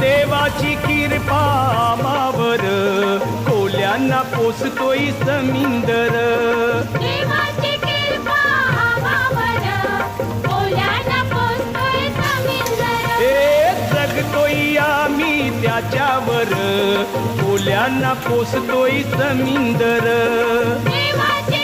देवाची कृपा आम्हावर कोल्यांना पोसतोय समिंदर. देवाची कृपा आम्हावर कोल्यांना पोसतोय समिंदर. जगतोय आम्ही त्याच्यावर कोल्यांना पोसतोय समिंदर. देवाची